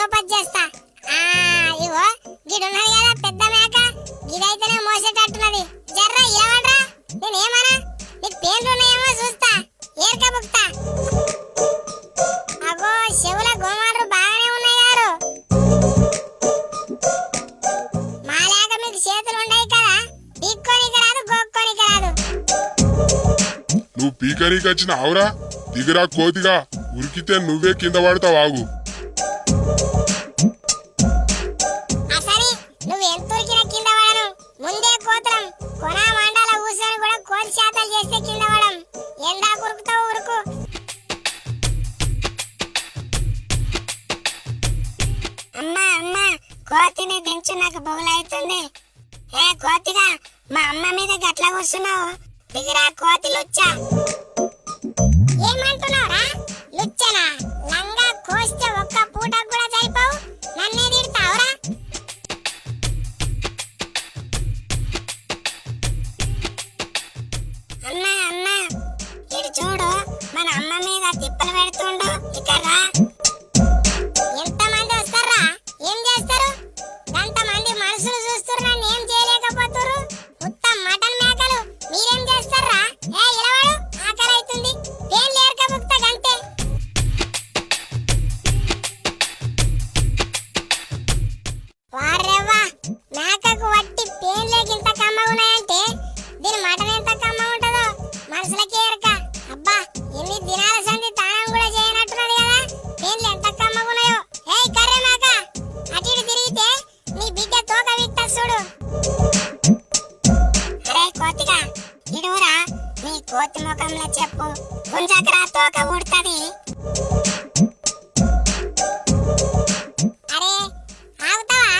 చోపతి చేస్తా. ఇగో గిడున్నది కదా పెద్ద మేక, గిదైతేనే మోసేటట్టున్నది. జర్రా ఏమడ్రా, నేనేమన్నా నీకు పేర్లు ఉన్నాయేమో చూస్తా, ఏర్క బుక్తా. అగో చెవుల గోమాలు బాగానే ఉన్నాయి గారు. మాలాగ మీకు చేతులు ఉండయి కదా, పీక్కోనికి రాదు గోక్కోనికి రాదు. నువ్వు పీకరీకి వచ్చిన ఆవురా, దిగురా కోతిగా, ఉరికితే నువ్వే కింద పడతావు. ఆగు. అసలు నువ్వు ఎంత ఉరికినా కింద పడను. ముందే కోతలం కొన మండల ఊసని కూడా కోతి శాతాలు చేస్తే కింద పడం. ఎండా కురుకుతావు ఉరుకు. అమ్మా అమ్మా, కోతిని దించు, నాకు బొగులైతుంది. ఏ కోతిగా, మా అమ్మ మీద గట్ల కూర్చున్నావు, దిగిరా కోతి లుచ్చా. ఏమంటున్నావురా లుచ్చనా? లంగా కోస్తే ఒక్క పూట కూడా సరిపోవు, నన్నే తిడతావురా? అమ్మా అమ్మా, ఇటు చూడు, మన అమ్మ మీద తిప్పలు పెడుతుండు. ఇక్కడ రా. ఎంతమంది వస్తారా, ఏం చేస్తారు? అంతమంది మనుషులు చూస్తారు, నన్ను ఏం చేయలేకపోతున్నారు. మొత్తం మటన్ మేకలు, మీరేం చేస్తారా? ఏ ఇలవాడు, ఆకలి అవుతుంది, పేర్లు ఏర్కబుక్తా గంతే. వారెవ్వా, మేకకు వట్టి పేర్లేకింత కమ్మగా ఉన్నాయంటే దీని మటన్ ఎంత కమ్మ ఉంటుందో మనుషులకే ఎరక. అబ్బా, ఎన్ని దినాల సంది తానం కూడా చేయనట్టున్నది కదా, పేర్లు ఎంత కమ్మగా ఉన్నాయో. ఏయ్ కర్రె మేక, అటు ఇటు తిరిగితే నీ బిడ్డ తోక విక్తా చూడు. అరే కోతిగా, ఇడురా, నీ కోతి ముఖంలో చెప్పు, గుంజకరా తోక ఊడుతుంది. అరే ఆగుతావా?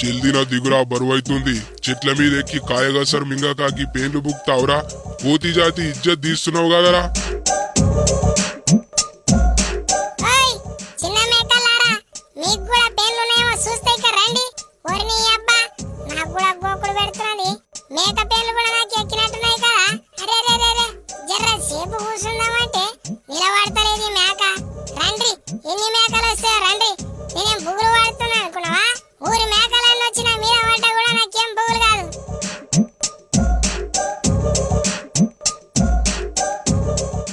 జల్దిన దిగురా, బరువైతుంది. చెట్ల మీద ఎక్కి కాయగసరు మింగకాకి పేర్లు బుక్తావురా. కోతి జాతి ఇజ్జత్ తీస్తున్నావు కదరా.